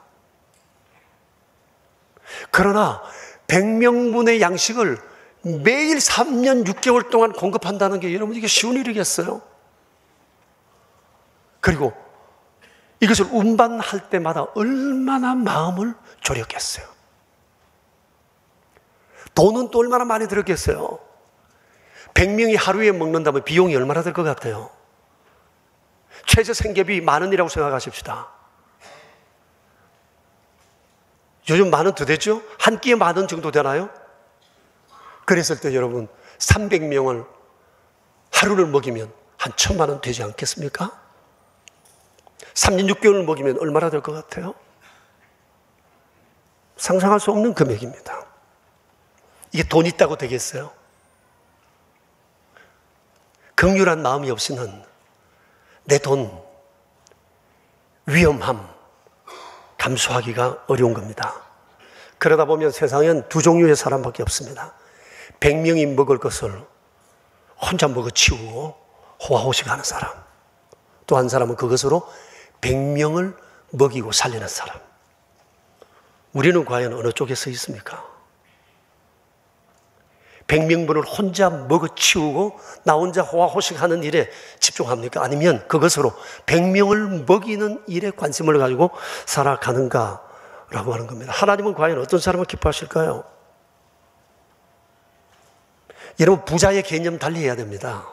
그러나 100명분의 양식을 매일 3년 6개월 동안 공급한다는 게 여러분, 이게 쉬운 일이겠어요? 그리고 이것을 운반할 때마다 얼마나 마음을 졸였겠어요? 돈은 또 얼마나 많이 들었겠어요? 100명이 하루에 먹는다면 비용이 얼마나 들 것 같아요? 최저 생계비 10,000원이라고 생각하십시다. 요즘 10,000원 더 되죠? 한 끼에 10,000원 정도 되나요? 그랬을 때 여러분, 300명을 하루를 먹이면 한 1,000,000원 되지 않겠습니까? 3년 6개월을 먹이면 얼마나 될 것 같아요? 상상할 수 없는 금액입니다. 이게 돈 있다고 되겠어요? 긍휼한 마음이 없이는 내 돈, 위험함, 감수하기가 어려운 겁니다. 그러다 보면 세상엔 두 종류의 사람밖에 없습니다. 100명이 먹을 것을 혼자 먹어치우고 호화호식하는 사람. 또 한 사람은 그것으로 100명을 먹이고 살리는 사람. 우리는 과연 어느 쪽에 서 있습니까? 100명분을 혼자 먹어치우고 나 혼자 호화호식하는 일에 집중합니까? 아니면 그것으로 100명을 먹이는 일에 관심을 가지고 살아가는가? 라고 하는 겁니다. 하나님은 과연 어떤 사람을 기뻐하실까요? 여러분, 부자의 개념 달리해야 됩니다.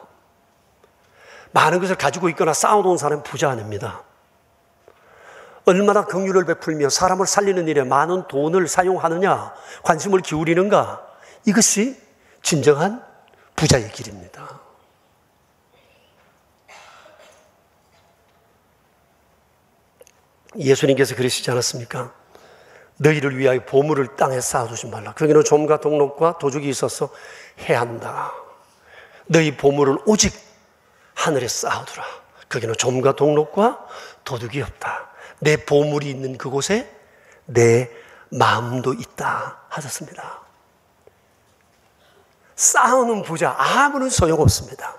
많은 것을 가지고 있거나 쌓아놓은 사람은 부자 아닙니다. 얼마나 긍휼을 베풀며 사람을 살리는 일에 많은 돈을 사용하느냐, 관심을 기울이는가, 이것이 진정한 부자의 길입니다. 예수님께서 그러시지 않았습니까? 너희를 위하여 보물을 땅에 쌓아두지 말라. 거기는 좀과 동록과 도둑이 있어서 해한다. 너희 보물을 오직 하늘에 쌓아두라. 거기는 좀과 동록과 도둑이 없다. 내 보물이 있는 그곳에 내 마음도 있다 하셨습니다. 쌓아놓은 부자 아무런 소용없습니다.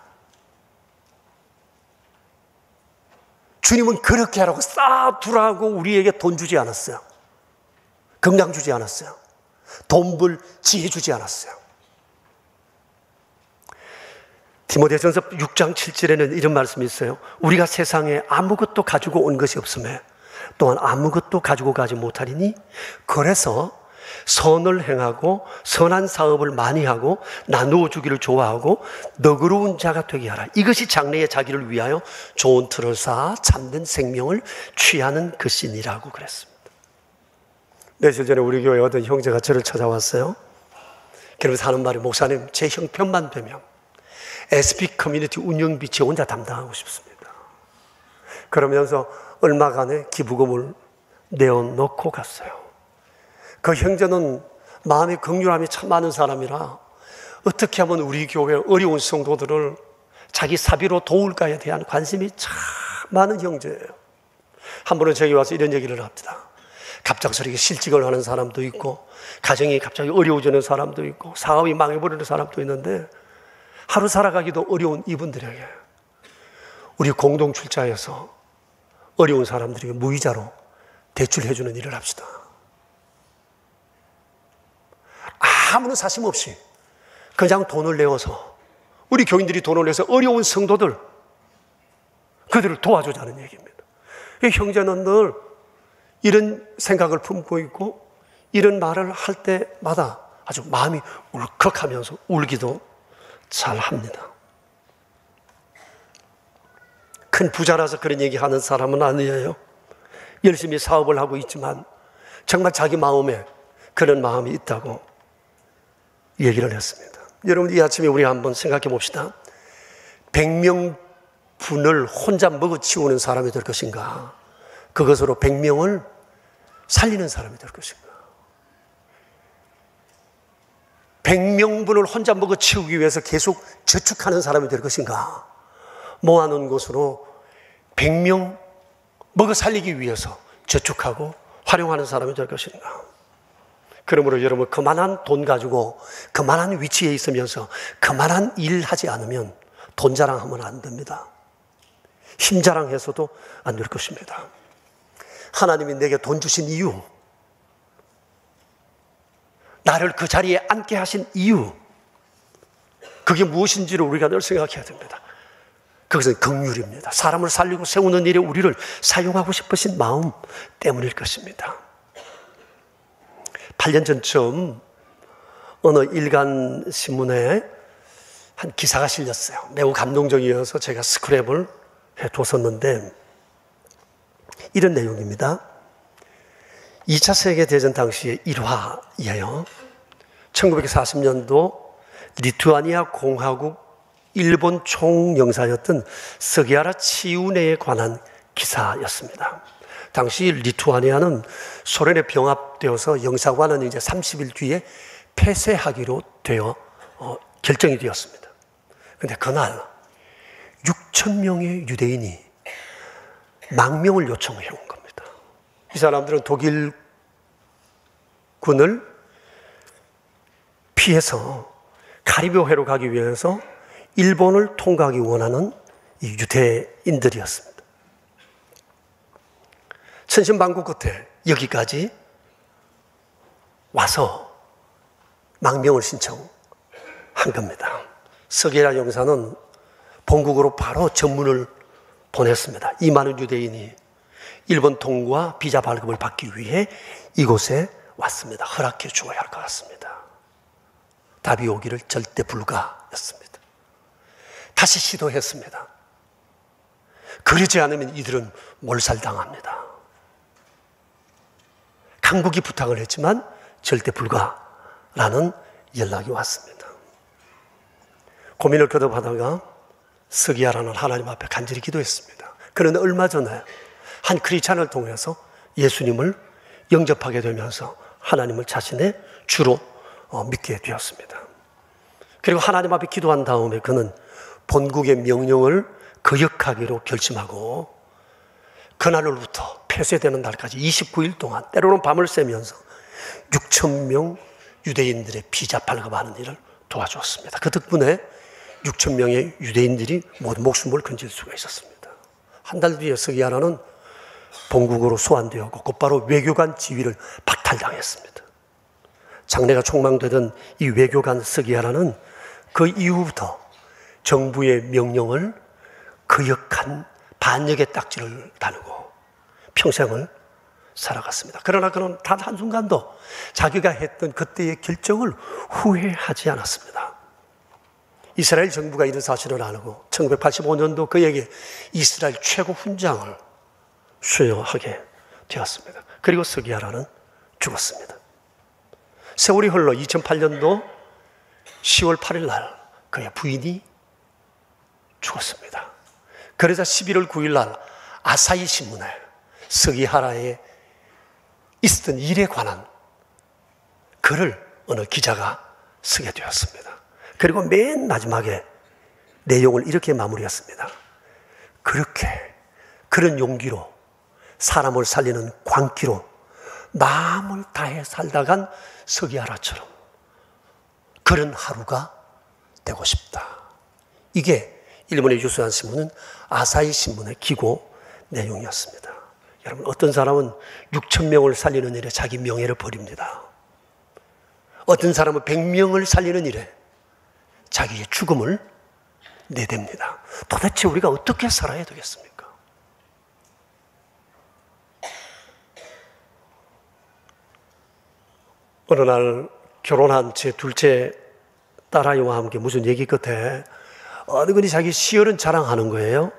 주님은 그렇게 하라고 쌓아두라고 우리에게 돈 주지 않았어요. 건강 주지 않았어요. 돈 벌 지혜 주지 않았어요. 디모데전서 6장 7절에는 이런 말씀이 있어요. 우리가 세상에 아무것도 가지고 온 것이 없으며 또한 아무것도 가지고 가지 못하리니 그래서 선을 행하고 선한 사업을 많이 하고 나누어 주기를 좋아하고 너그러운 자가 되게 하라. 이것이 장래의 자기를 위하여 좋은 틀을 쌓아 참된 생명을 취하는 것이니라고 그랬습니다. 며칠 전에 우리 교회 어떤 형제가 저를 찾아왔어요. 그러면서 하는 말이, 목사님, 제 형편만 되면 SP 커뮤니티 운영비 저 혼자 담당하고 싶습니다. 그러면서 얼마간의 기부금을 내어놓고 갔어요. 그 형제는 마음의 긍휼함이 참 많은 사람이라 어떻게 하면 우리 교회 어려운 성도들을 자기 사비로 도울까에 대한 관심이 참 많은 형제예요. 한 번은 저기 와서 이런 얘기를 합니다. 갑작스럽게 실직을 하는 사람도 있고 가정이 갑자기 어려워지는 사람도 있고 사업이 망해버리는 사람도 있는데 하루 살아가기도 어려운 이분들에게 우리 공동 출자해서 어려운 사람들에게 무이자로 대출해주는 일을 합시다. 아무런 사심 없이 그냥 돈을 내어서, 우리 교인들이 돈을 내서 어려운 성도들, 그들을 도와주자는 얘기입니다. 형제는 늘 이런 생각을 품고 있고 이런 말을 할 때마다 아주 마음이 울컥하면서 울기도 잘 합니다. 큰 부자라서 그런 얘기하는 사람은 아니에요. 열심히 사업을 하고 있지만 정말 자기 마음에 그런 마음이 있다고 얘기를 했습니다. 여러분, 이 아침에 우리 한번 생각해 봅시다. 100명분을 혼자 먹어치우는 사람이 될 것인가? 그것으로 100명을 살리는 사람이 될 것인가? 100명분을 혼자 먹어치우기 위해서 계속 저축하는 사람이 될 것인가? 모아놓은 것으로 100명 먹어 살리기 위해서 저축하고 활용하는 사람이 될 것인가? 그러므로 여러분, 그만한 돈 가지고 그만한 위치에 있으면서 그만한 일 하지 않으면 돈 자랑하면 안 됩니다. 힘 자랑해서도 안 될 것입니다. 하나님이 내게 돈 주신 이유, 나를 그 자리에 앉게 하신 이유, 그게 무엇인지를 우리가 늘 생각해야 됩니다. 그것은 긍휼입니다. 사람을 살리고 세우는 일에 우리를 사용하고 싶으신 마음 때문일 것입니다. 8년 전쯤 어느 일간 신문에 한 기사가 실렸어요. 매우 감동적이어서 제가 스크랩을 해뒀었는데 이런 내용입니다. 2차 세계대전 당시의 일화예요. 1940년도 리투아니아 공화국 일본 총영사였던 스기하라 치우네에 관한 기사였습니다. 당시 리투아니아는 소련에 병합되어서 영사관은 이제 30일 뒤에 폐쇄하기로 되어 결정이 되었습니다. 그런데 그날 6천 명의 유대인이 망명을 요청해 온 겁니다. 이 사람들은 독일 군을 피해서 카리브해로 가기 위해서 일본을 통과하기 원하는 이 유대인들이었습니다. 천신반고 끝에 여기까지 와서 망명을 신청한 겁니다. 스기하라 영사는 본국으로 바로 전문을 보냈습니다. 이 많은 유대인이 일본 통과 비자 발급을 받기 위해 이곳에 왔습니다. 허락해 주어야 할 것 같습니다. 답이 오기를 절대 불가였습니다. 다시 시도했습니다. 그러지 않으면 이들은 몰살당합니다. 강국이 부탁을 했지만 절대 불가라는 연락이 왔습니다. 고민을 거듭하다가 스기하라는 하나님 앞에 간절히 기도했습니다. 그런데 얼마 전에 한 크리스찬을 통해서 예수님을 영접하게 되면서 하나님을 자신의 주로 믿게 되었습니다. 그리고 하나님 앞에 기도한 다음에 그는 본국의 명령을 거역하기로 결심하고 그날로부터 폐쇄되는 날까지 29일 동안 때로는 밤을 새면서 6천 명 유대인들의 비자 발급하는 일을 도와주었습니다. 그 덕분에 6천 명의 유대인들이 모두 목숨을 건질 수가 있었습니다. 한 달 뒤에 스기하라는 본국으로 소환되었고 곧바로 외교관 지위를 박탈당했습니다. 장래가 촉망되던 이 외교관 스기하라는 그 이후부터 정부의 명령을 거역한 반역의 딱지를 다루고 평생을 살아갔습니다. 그러나 그는 단 한순간도 자기가 했던 그때의 결정을 후회하지 않았습니다. 이스라엘 정부가 이런 사실을 알고 1985년도 그에게 이스라엘 최고 훈장을 수여하게 되었습니다. 그리고 스기하라는 죽었습니다. 세월이 흘러 2008년도 10월 8일 날 그의 부인이 죽었습니다. 그러자 11월 9일 날 아사히 신문에 스기하라에 있었던 일에 관한 글을 어느 기자가 쓰게 되었습니다. 그리고 맨 마지막에 내용을 이렇게 마무리했습니다. 그런 용기로 사람을 살리는 광기로 마음을 다해 살다간 스기하라처럼 그런 하루가 되고 싶다. 이게 일본의 유수한 신문은 아사히 신문의 기고 내용이었습니다. 여러분, 어떤 사람은 6천 명을 살리는 일에 자기 명예를 버립니다. 어떤 사람은 100명을 살리는 일에 자기의 죽음을 내댑니다. 도대체 우리가 어떻게 살아야 되겠습니까? 어느 날 결혼한 제 둘째 딸아이와 함께 무슨 얘기 끝에 어느 분이 자기 시어른 자랑하는 거예요.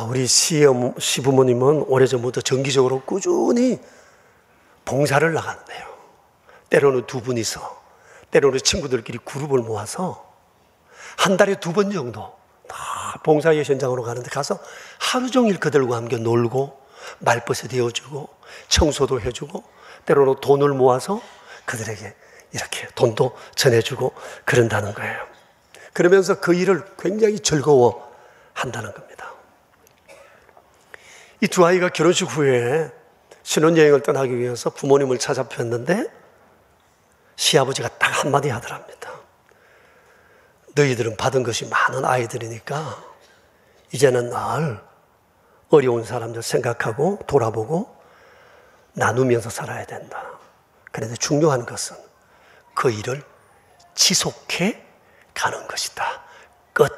우리 시부모님은 오래전부터 정기적으로 꾸준히 봉사를 나갔네요. 때로는 두 분이서, 때로는 친구들끼리 그룹을 모아서 한 달에 2번 정도 다 봉사의 현장으로 가는데 가서 하루 종일 그들과 함께 놀고 말벗이 되어주고 청소도 해주고 때로는 돈을 모아서 그들에게 이렇게 돈도 전해주고 그런다는 거예요. 그러면서 그 일을 굉장히 즐거워한다는 겁니다. 이 두 아이가 결혼식 후에 신혼여행을 떠나기 위해서 부모님을 찾아뵀는데 시아버지가 딱 한마디 하더랍니다. 너희들은 받은 것이 많은 아이들이니까 이제는 날 어려운 사람들 생각하고 돌아보고 나누면서 살아야 된다. 그런데 중요한 것은 그 일을 지속해 가는 것이다. 끝.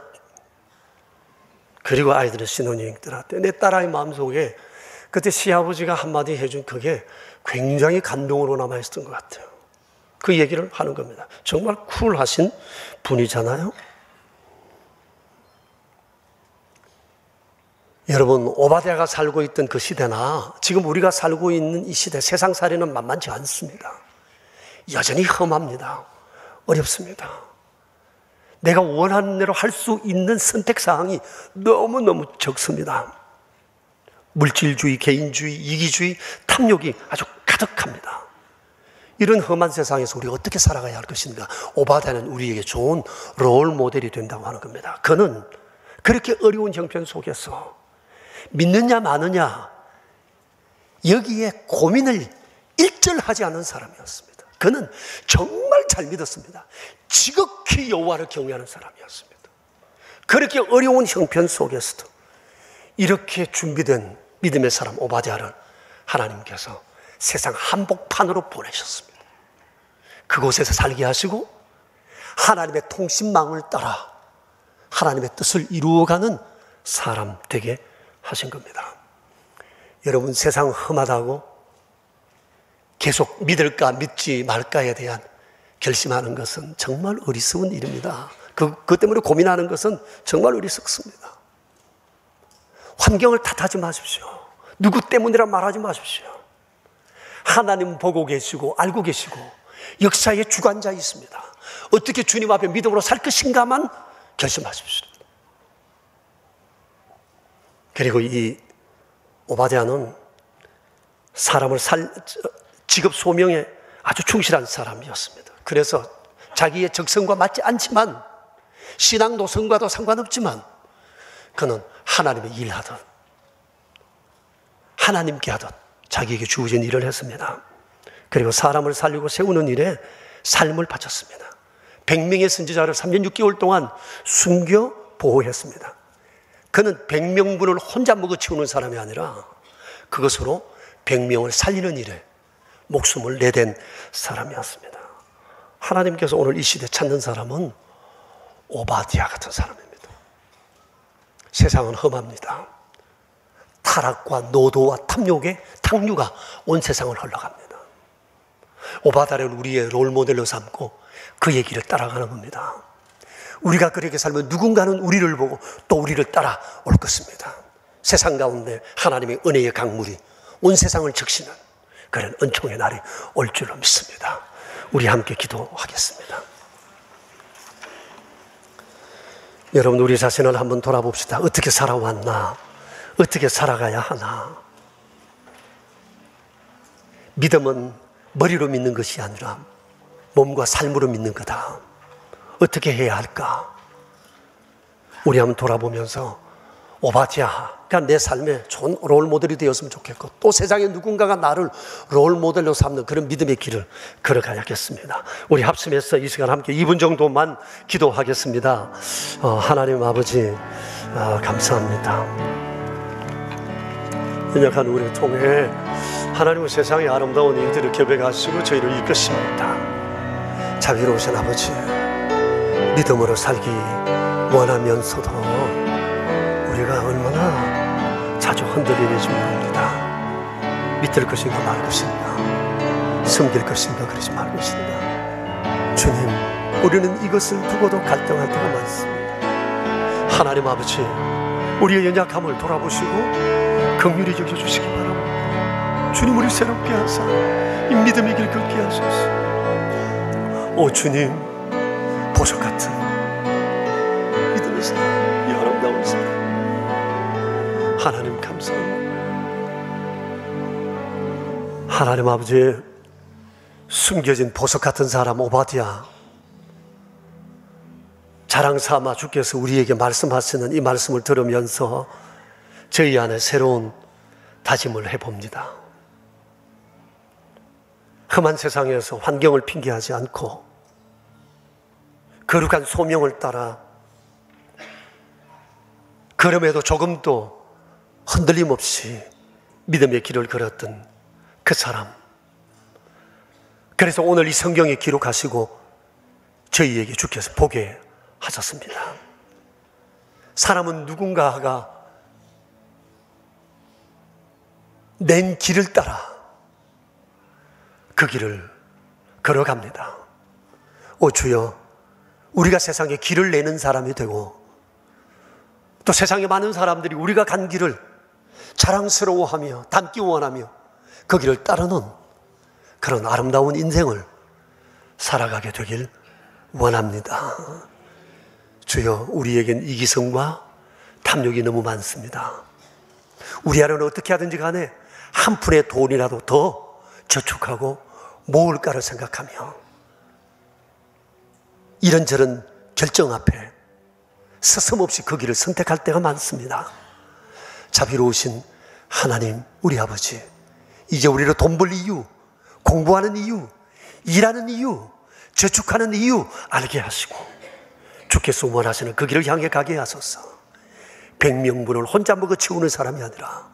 그리고 아이들은 신혼여행 떠났대. 내 딸아이 마음속에 그때 시아버지가 한마디 해준 그게 굉장히 감동으로 남아있었던 것 같아요. 그 얘기를 하는 겁니다. 정말 쿨하신 분이잖아요. 여러분, 오바댜가 살고 있던 그 시대나 지금 우리가 살고 있는 이 시대, 세상살이는 만만치 않습니다. 여전히 험합니다. 어렵습니다. 내가 원하는 대로 할 수 있는 선택사항이 너무너무 적습니다. 물질주의, 개인주의, 이기주의, 탐욕이 아주 가득합니다. 이런 험한 세상에서 우리가 어떻게 살아가야 할 것인가? 오바댜는 우리에게 좋은 롤 모델이 된다고 하는 겁니다. 그는 그렇게 어려운 형편 속에서 믿느냐 마느냐 여기에 고민을 일절하지 않은 사람이었습니다. 그는 정말 잘 믿었습니다. 지극히 여호와를 경외하는 사람이었습니다. 그렇게 어려운 형편 속에서도 이렇게 준비된 믿음의 사람 오바댜를 하나님께서 세상 한복판으로 보내셨습니다. 그곳에서 살게 하시고 하나님의 통신망을 따라 하나님의 뜻을 이루어가는 사람 되게 하신 겁니다. 여러분, 세상 험하다고 계속 믿을까 믿지 말까에 대한 결심하는 것은 정말 어리석은 일입니다. 그것 때문에 고민하는 것은 정말 어리석습니다. 환경을 탓하지 마십시오. 누구 때문이라 말하지 마십시오. 하나님 보고 계시고 알고 계시고 역사의 주관자 있습니다. 어떻게 주님 앞에 믿음으로 살 것인가만 결심하십시오. 그리고 이 오바댜는 사람을 직업 소명에 아주 충실한 사람이었습니다. 그래서 자기의 적성과 맞지 않지만 신앙 노선과도 상관없지만 그는 하나님의 일하듯 하나님께 하듯 자기에게 주어진 일을 했습니다. 그리고 사람을 살리고 세우는 일에 삶을 바쳤습니다. 100명의 선지자를 3년 6개월 동안 숨겨 보호했습니다. 그는 100명분을 혼자 먹어치우는 사람이 아니라 그것으로 100명을 살리는 일에 목숨을 내댄 사람이었습니다. 하나님께서 오늘 이 시대 찾는 사람은 오바댜 같은 사람입니다. 세상은 험합니다. 타락과 노도와 탐욕가 온 세상을 흘러갑니다. 오바댜를 우리의 롤모델로 삼고 그 얘기를 따라가는 겁니다. 우리가 그렇게 살면 누군가는 우리를 보고 또 우리를 따라올 것입니다. 세상 가운데 하나님의 은혜의 강물이 온 세상을 적시는 그런 은총의 날이 올 줄로 믿습니다. 우리 함께 기도하겠습니다. 여러분, 우리 자신을 한번 돌아봅시다. 어떻게 살아왔나? 어떻게 살아가야 하나? 믿음은 머리로 믿는 것이 아니라 몸과 삶으로 믿는 거다. 어떻게 해야 할까? 우리 한번 돌아보면서 오바댜가 내 삶에 좋은 롤모델이 되었으면 좋겠고 또 세상에 누군가가 나를 롤모델로 삼는 그런 믿음의 길을 걸어가야겠습니다. 우리 합심해서 이 시간 함께 2분 정도만 기도하겠습니다. 하나님 아버지, 감사합니다. 연약한 우리를 통해 하나님은 세상의 아름다운 일들을 계획하시고 저희를 이끄십니다. 자비로우신 아버지, 믿음으로 살기 원하면서도 우리가 얼마나 자주 흔들리는지 모릅니다. 믿을 것인가 말 것인가, 섬길 것인가 그러지 말 것인가. 주님, 우리는 이것을 두고도 갈등할 때가 많습니다. 하나님 아버지, 우리의 연약함을 돌아보시고 긍휼히 여겨주시기 바랍니다. 주님, 우리 새롭게 하사 이 믿음의 길 걷게 하소서. 오 주님, 보석 같은 사랑, 이 아름다운 사랑. 하나님 감사합니다. 하나님 아버지, 숨겨진 보석 같은 사람 오바댜, 자랑 삼아 주께서 우리에게 말씀하시는 이 말씀을 들으면서 저희 안에 새로운 다짐을 해봅니다. 험한 세상에서 환경을 핑계하지 않고 거룩한 소명을 따라 걸음에도 조금도 흔들림 없이 믿음의 길을 걸었던 그 사람. 그래서 오늘 이 성경에 기록하시고 저희에게 주께서 보게 하셨습니다. 사람은 누군가가 낸 길을 따라 그 길을 걸어갑니다. 오 주여, 우리가 세상에 길을 내는 사람이 되고 또 세상에 많은 사람들이 우리가 간 길을 자랑스러워하며 닮기 원하며 그 길을 따르는 그런 아름다운 인생을 살아가게 되길 원합니다. 주여, 우리에겐 이기성과 탐욕이 너무 많습니다. 우리 안에는 어떻게 하든지 간에 한 푼의 돈이라도 더 저축하고 모을까를 생각하며 이런저런 결정 앞에 서슴없이 그 길을 선택할 때가 많습니다. 자비로우신 하나님, 우리 아버지, 이제 우리를 돈 벌 이유, 공부하는 이유, 일하는 이유, 저축하는 이유 알게 하시고 주께서 원하시는 그 길을 향해 가게 하소서. 100명분을 혼자 먹어 치우는 사람이 아니라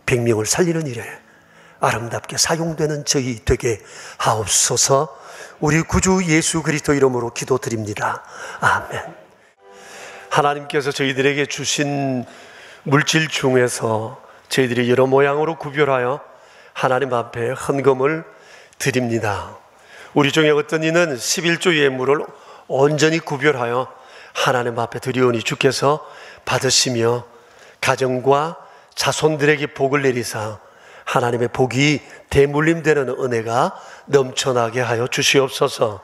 100명을 살리는 일에 아름답게 사용되는 저희 되게 하옵소서. 우리 구주 예수 그리스도 이름으로 기도드립니다. 아멘. 하나님께서 저희들에게 주신 물질 중에서 저희들이 여러 모양으로 구별하여 하나님 앞에 헌금을 드립니다. 우리 중에 어떤 이는 11조 예물을 온전히 구별하여 하나님 앞에 드리오니 주께서 받으시며 가정과 자손들에게 복을 내리사 하나님의 복이 대물림되는 은혜가 넘쳐나게 하여 주시옵소서.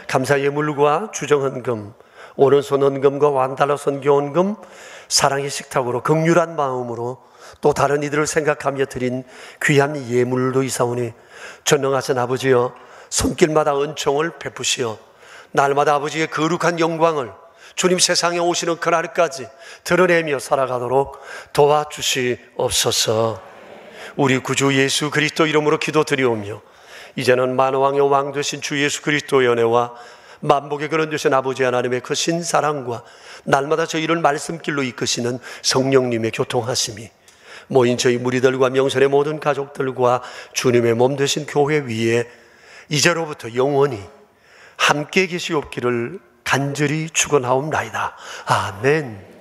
감사 예물과 주정헌금, 오른손 헌금과 완달러 선교헌금, 사랑의 식탁으로 긍휼한 마음으로 또 다른 이들을 생각하며 드린 귀한 예물도 이사오니 전능하신 아버지여, 손길마다 은총을 베푸시어 날마다 아버지의 거룩한 영광을 주님 세상에 오시는 그날까지 드러내며 살아가도록 도와주시옵소서. 우리 구주 예수 그리스도 이름으로 기도드리오며 이제는 만왕의 왕 되신 주 예수 그리스도의 은혜와 만복의 근원 되신 아버지 하나님의 크신 사랑과 날마다 저희를 말씀길로 이끄시는 성령님의 교통하심이 모인 저희 무리들과 명선의 모든 가족들과 주님의 몸 되신 교회 위에 이제로부터 영원히 함께 계시옵기를 간절히 축원하옵나이다. 아멘.